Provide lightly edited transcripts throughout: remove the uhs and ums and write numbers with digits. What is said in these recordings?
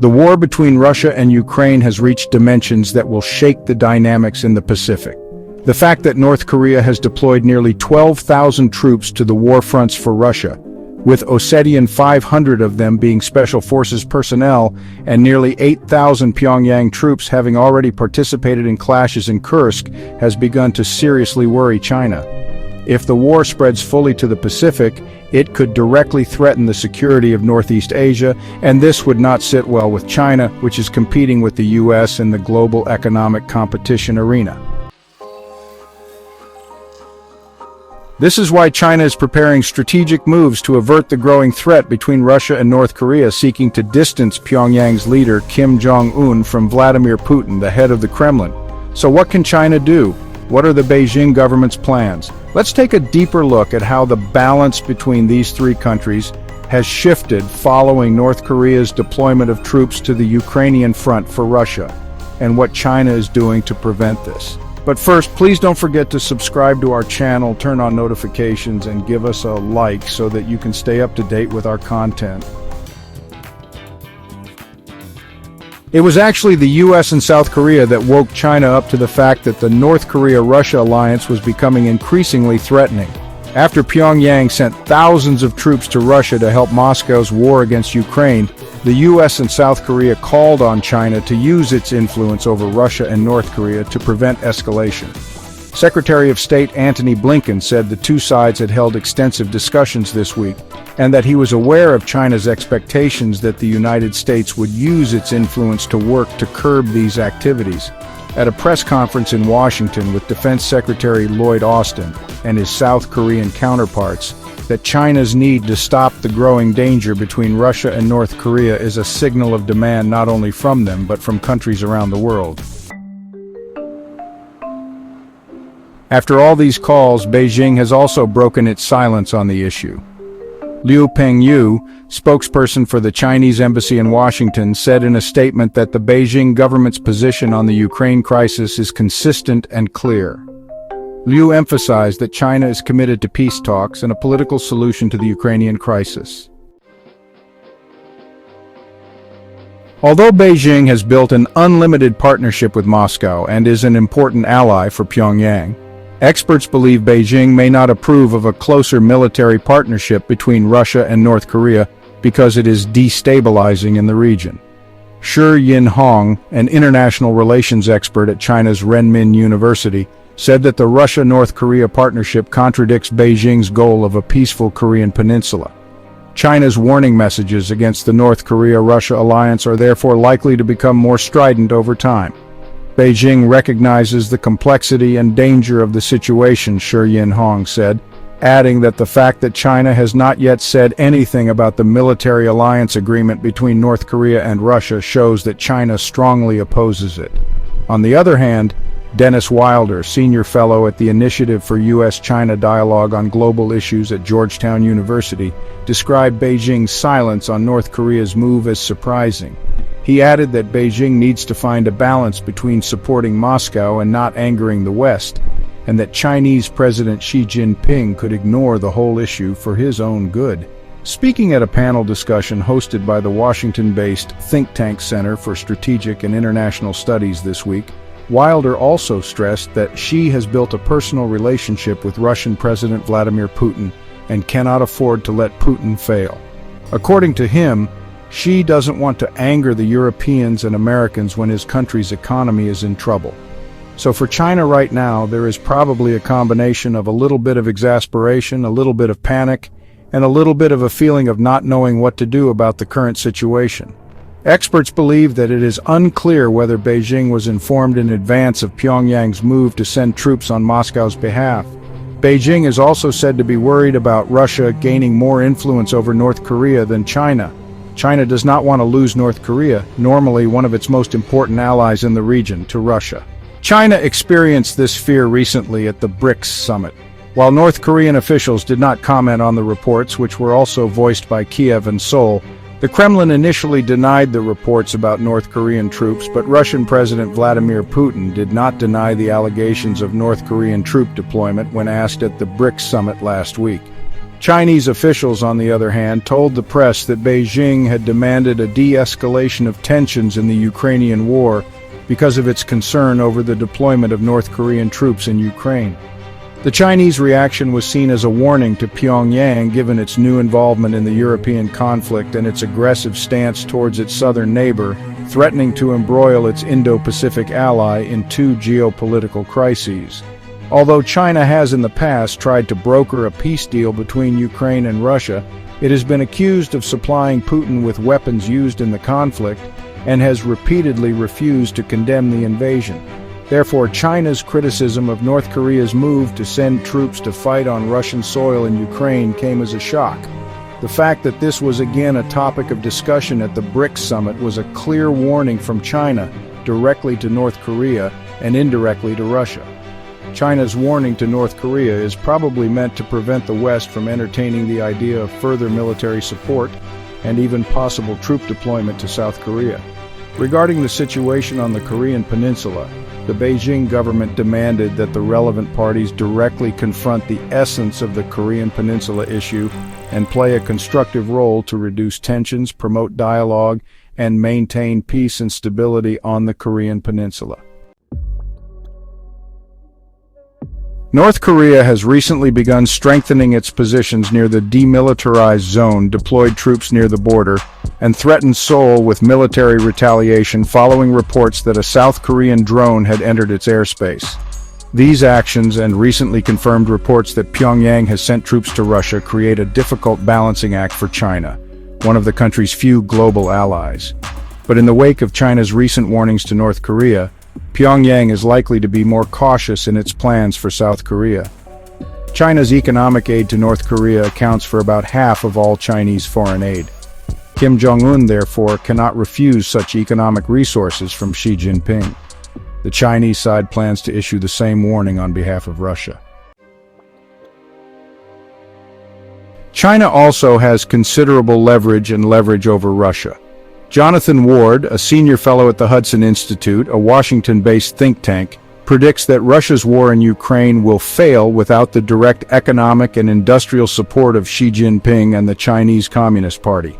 The war between Russia and Ukraine has reached dimensions that will shake the dynamics in the Pacific. The fact that North Korea has deployed nearly 12,000 troops to the war fronts for Russia, with Ossetian 500 of them being Special Forces personnel and nearly 8,000 Pyongyang troops having already participated in clashes in Kursk, has begun to seriously worry China. If the war spreads fully to the Pacific, it could directly threaten the security of Northeast Asia, and this would not sit well with China, which is competing with the US in the global economic competition arena. This is why China is preparing strategic moves to avert the growing threat between Russia and North Korea, seeking to distance Pyongyang's leader Kim Jong-un from Vladimir Putin, the head of the Kremlin. So what can China do? What are the Beijing government's plans? Let's take a deeper look at how the balance between these three countries has shifted following North Korea's deployment of troops to the Ukrainian front for Russia, and what China is doing to prevent this. But first, please don't forget to subscribe to our channel, turn on notifications, and give us a like so that you can stay up to date with our content. It was actually the US and South Korea that woke China up to the fact that the North Korea-Russia alliance was becoming increasingly threatening. After Pyongyang sent thousands of troops to Russia to help Moscow's war against Ukraine, the US and South Korea called on China to use its influence over Russia and North Korea to prevent escalation. Secretary of State Antony Blinken said the two sides had held extensive discussions this week, and that he was aware of China's expectations that the United States would use its influence to work to curb these activities. At a press conference in Washington with Defense Secretary Lloyd Austin and his South Korean counterparts, that China's need to stop the growing danger between Russia and North Korea is a signal of demand not only from them but from countries around the world. After all these calls, Beijing has also broken its silence on the issue. Liu Pengyu, spokesperson for the Chinese embassy in Washington, said in a statement that the Beijing government's position on the Ukraine crisis is consistent and clear. Liu emphasized that China is committed to peace talks and a political solution to the Ukrainian crisis. Although Beijing has built an unlimited partnership with Moscow and is an important ally for Pyongyang, experts believe Beijing may not approve of a closer military partnership between Russia and North Korea because it is destabilizing in the region. Shi Yinhong, an international relations expert at China's Renmin University, said that the Russia-North Korea partnership contradicts Beijing's goal of a peaceful Korean peninsula. China's warning messages against the North Korea-Russia alliance are therefore likely to become more strident over time. Beijing recognizes the complexity and danger of the situation, Shi Yinhong said, adding that the fact that China has not yet said anything about the military alliance agreement between North Korea and Russia shows that China strongly opposes it. On the other hand, Dennis Wilder, senior fellow at the Initiative for U.S.-China Dialogue on Global Issues at Georgetown University, described Beijing's silence on North Korea's move as surprising. He added that Beijing needs to find a balance between supporting Moscow and not angering the West, and that Chinese President Xi Jinping could ignore the whole issue for his own good. Speaking at a panel discussion hosted by the Washington-based think tank Center for Strategic and International Studies this week, Wilder also stressed that Xi has built a personal relationship with Russian President Vladimir Putin and cannot afford to let Putin fail. According to him, Xi doesn't want to anger the Europeans and Americans when his country's economy is in trouble. So for China right now, there is probably a combination of a little bit of exasperation, a little bit of panic, and a little bit of a feeling of not knowing what to do about the current situation. Experts believe that it is unclear whether Beijing was informed in advance of Pyongyang's move to send troops on Moscow's behalf. Beijing is also said to be worried about Russia gaining more influence over North Korea than China. China does not want to lose North Korea, normally one of its most important allies in the region, to Russia. China experienced this fear recently at the BRICS summit. While North Korean officials did not comment on the reports, which were also voiced by Kiev and Seoul, the Kremlin initially denied the reports about North Korean troops, but Russian President Vladimir Putin did not deny the allegations of North Korean troop deployment when asked at the BRICS summit last week. Chinese officials, on the other hand, told the press that Beijing had demanded a de-escalation of tensions in the Ukrainian war because of its concern over the deployment of North Korean troops in Ukraine. The Chinese reaction was seen as a warning to Pyongyang given its new involvement in the European conflict and its aggressive stance towards its southern neighbor, threatening to embroil its Indo-Pacific ally in two geopolitical crises. Although China has in the past tried to broker a peace deal between Ukraine and Russia, it has been accused of supplying Putin with weapons used in the conflict and has repeatedly refused to condemn the invasion. Therefore, China's criticism of North Korea's move to send troops to fight on Russian soil in Ukraine came as a shock. The fact that this was again a topic of discussion at the BRICS summit was a clear warning from China directly to North Korea and indirectly to Russia. China's warning to North Korea is probably meant to prevent the West from entertaining the idea of further military support and even possible troop deployment to South Korea. Regarding the situation on the Korean Peninsula, the Beijing government demanded that the relevant parties directly confront the essence of the Korean Peninsula issue and play a constructive role to reduce tensions, promote dialogue, and maintain peace and stability on the Korean Peninsula. North Korea has recently begun strengthening its positions near the demilitarized zone, deployed troops near the border, and threatened Seoul with military retaliation following reports that a South Korean drone had entered its airspace. These actions and recently confirmed reports that Pyongyang has sent troops to Russia create a difficult balancing act for China, one of the country's few global allies. But in the wake of China's recent warnings to North Korea, Pyongyang is likely to be more cautious in its plans for South Korea. China's economic aid to North Korea accounts for about half of all Chinese foreign aid. Kim Jong-un, therefore, cannot refuse such economic resources from Xi Jinping. The Chinese side plans to issue the same warning on behalf of Russia. China also has considerable leverage over Russia. Jonathan Ward, a senior fellow at the Hudson Institute, a Washington-based think tank, predicts that Russia's war in Ukraine will fail without the direct economic and industrial support of Xi Jinping and the Chinese Communist Party.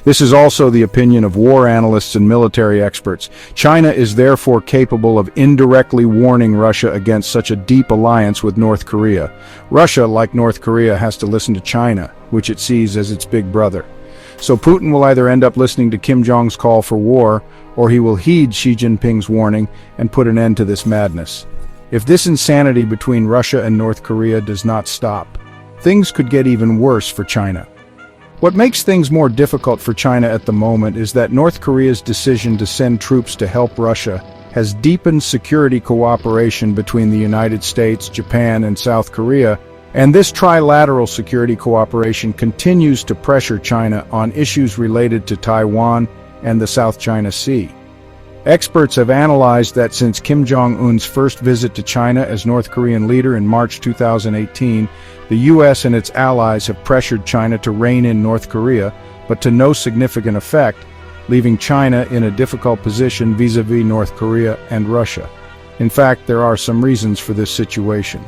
This is also the opinion of war analysts and military experts. China is therefore capable of indirectly warning Russia against such a deep alliance with North Korea. Russia, like North Korea, has to listen to China, which it sees as its big brother. So Putin will either end up listening to Kim Jong's call for war, or he will heed Xi Jinping's warning and put an end to this madness. If this insanity between Russia and North Korea does not stop, things could get even worse for China. What makes things more difficult for China at the moment is that North Korea's decision to send troops to help Russia has deepened security cooperation between the United States, Japan, and South Korea, and this trilateral security cooperation continues to pressure China on issues related to Taiwan and the South China Sea. Experts have analyzed that since Kim Jong-un's first visit to China as North Korean leader in March 2018, the U.S. and its allies have pressured China to rein in North Korea, but to no significant effect, leaving China in a difficult position vis-à-vis North Korea and Russia. In fact, there are some reasons for this situation.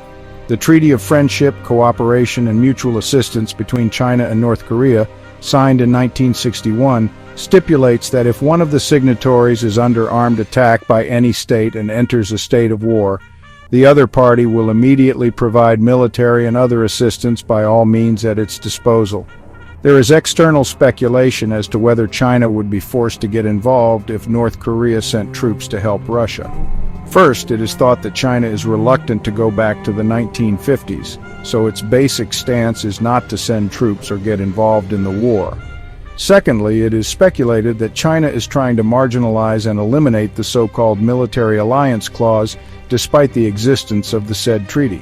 The Treaty of Friendship, Cooperation, and Mutual Assistance between China and North Korea, signed in 1961, stipulates that if one of the signatories is under armed attack by any state and enters a state of war, the other party will immediately provide military and other assistance by all means at its disposal. There is external speculation as to whether China would be forced to get involved if North Korea sent troops to help Russia. First, it is thought that China is reluctant to go back to the 1950s, so its basic stance is not to send troops or get involved in the war. Secondly, it is speculated that China is trying to marginalize and eliminate the so-called military alliance clause despite the existence of the said treaty.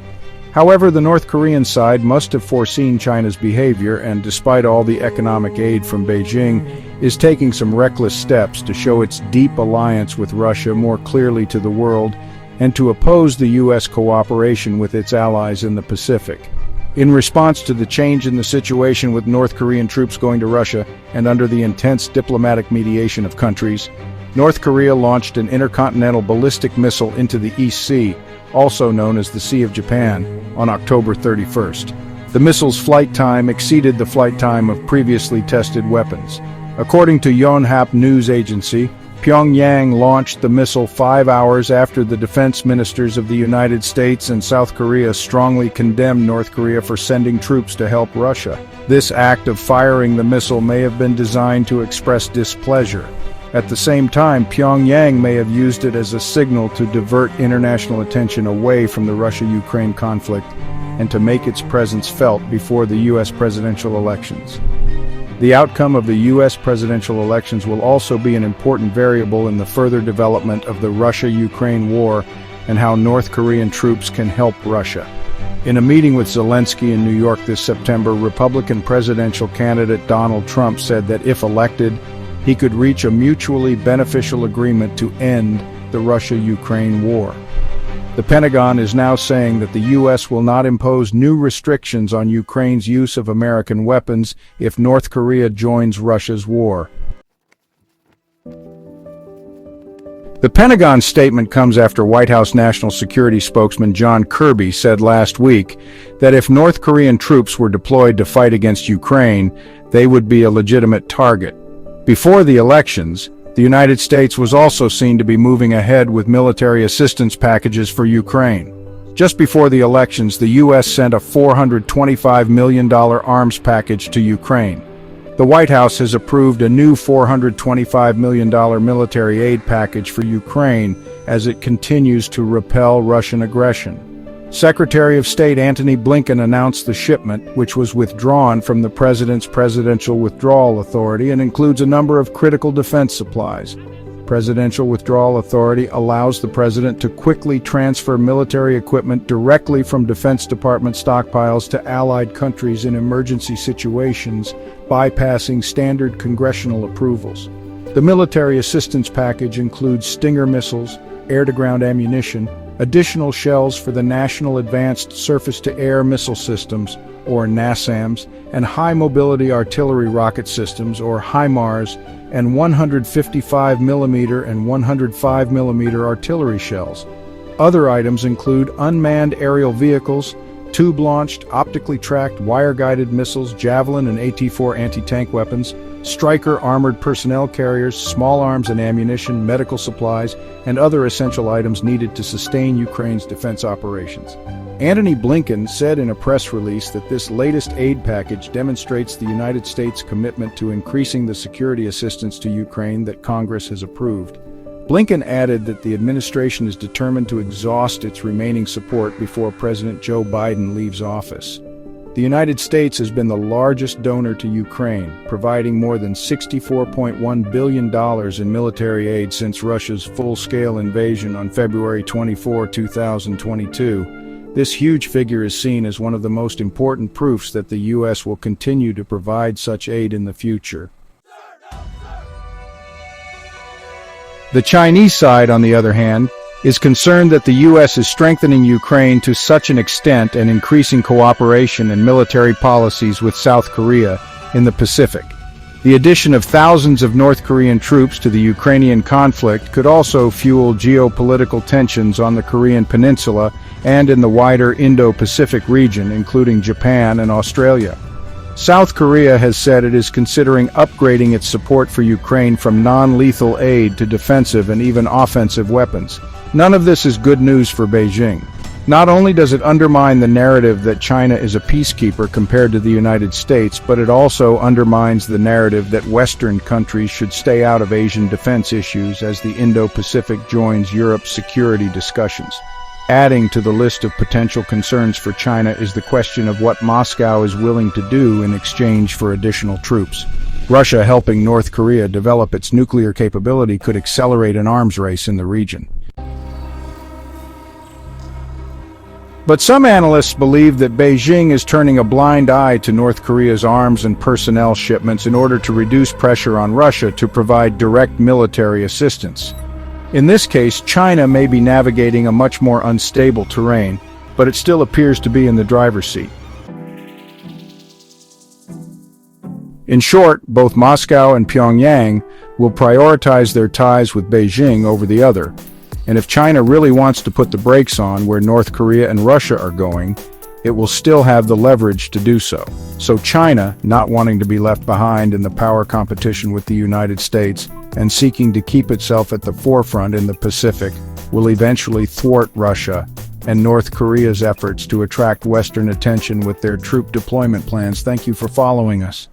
However, the North Korean side must have foreseen China's behavior and, despite all the economic aid from Beijing, is taking some reckless steps to show its deep alliance with Russia more clearly to the world and to oppose the U.S. cooperation with its allies in the Pacific. In response to the change in the situation with North Korean troops going to Russia and under the intense diplomatic mediation of countries, North Korea launched an intercontinental ballistic missile into the East Sea, also known as the Sea of Japan, on October 31st. The missile's flight time exceeded the flight time of previously tested weapons. According to Yonhap news agency, Pyongyang launched the missile 5 hours after the defense ministers of the United States and South Korea strongly condemned North Korea for sending troops to help Russia. This act of firing the missile may have been designed to express displeasure. At the same time, Pyongyang may have used it as a signal to divert international attention away from the Russia-Ukraine conflict and to make its presence felt before the U.S. presidential elections. The outcome of the U.S. presidential elections will also be an important variable in the further development of the Russia-Ukraine war and how North Korean troops can help Russia. In a meeting with Zelensky in New York this September, Republican presidential candidate Donald Trump said that if elected, he could reach a mutually beneficial agreement to end the Russia-Ukraine war. The Pentagon is now saying that the U.S. will not impose new restrictions on Ukraine's use of American weapons if North Korea joins Russia's war. The Pentagon's statement comes after White House National Security spokesman John Kirby said last week that if North Korean troops were deployed to fight against Ukraine, they would be a legitimate target. Before the elections, the United States was also seen to be moving ahead with military assistance packages for Ukraine. Just before the elections, the U.S. sent a $425 million arms package to Ukraine. The White House has approved a new $425 million military aid package for Ukraine as it continues to repel Russian aggression. Secretary of State Antony Blinken announced the shipment, which was withdrawn from the President's Presidential Withdrawal Authority and includes a number of critical defense supplies. Presidential Withdrawal Authority allows the President to quickly transfer military equipment directly from Defense Department stockpiles to allied countries in emergency situations, bypassing standard congressional approvals. The military assistance package includes Stinger missiles, air-to-ground ammunition, additional shells for the National Advanced Surface-to-Air Missile Systems, or NASAMS, and High-Mobility Artillery Rocket Systems, or HIMARS, and 155mm and 105mm artillery shells. Other items include unmanned aerial vehicles, tube-launched, optically tracked, wire-guided missiles, Javelin and AT-4 anti-tank weapons, Stryker armored personnel carriers, small arms and ammunition, medical supplies, and other essential items needed to sustain Ukraine's defense operations. Antony Blinken said in a press release that this latest aid package demonstrates the United States' commitment to increasing the security assistance to Ukraine that Congress has approved. Blinken added that the administration is determined to exhaust its remaining support before President Joe Biden leaves office. The United States has been the largest donor to Ukraine, providing more than $64.1 billion in military aid since Russia's full-scale invasion on February 24, 2022. This huge figure is seen as one of the most important proofs that the U.S. will continue to provide such aid in the future. The Chinese side, on the other hand, is concerned that the U.S. is strengthening Ukraine to such an extent and increasing cooperation and military policies with South Korea in the Pacific. The addition of thousands of North Korean troops to the Ukrainian conflict could also fuel geopolitical tensions on the Korean Peninsula and in the wider Indo-Pacific region, including Japan and Australia. South Korea has said it is considering upgrading its support for Ukraine from non-lethal aid to defensive and even offensive weapons. None of this is good news for Beijing. Not only does it undermine the narrative that China is a peacekeeper compared to the United States, but it also undermines the narrative that Western countries should stay out of Asian defense issues as the Indo-Pacific joins Europe's security discussions. Adding to the list of potential concerns for China is the question of what Moscow is willing to do in exchange for additional troops. Russia helping North Korea develop its nuclear capability could accelerate an arms race in the region. But some analysts believe that Beijing is turning a blind eye to North Korea's arms and personnel shipments in order to reduce pressure on Russia to provide direct military assistance. In this case, China may be navigating a much more unstable terrain, but it still appears to be in the driver's seat. In short, both Moscow and Pyongyang will prioritize their ties with Beijing over the other. And if China really wants to put the brakes on where North Korea and Russia are going, it will still have the leverage to do so. So China, not wanting to be left behind in the power competition with the United States and seeking to keep itself at the forefront in the Pacific, will eventually thwart Russia and North Korea's efforts to attract Western attention with their troop deployment plans. Thank you for following us.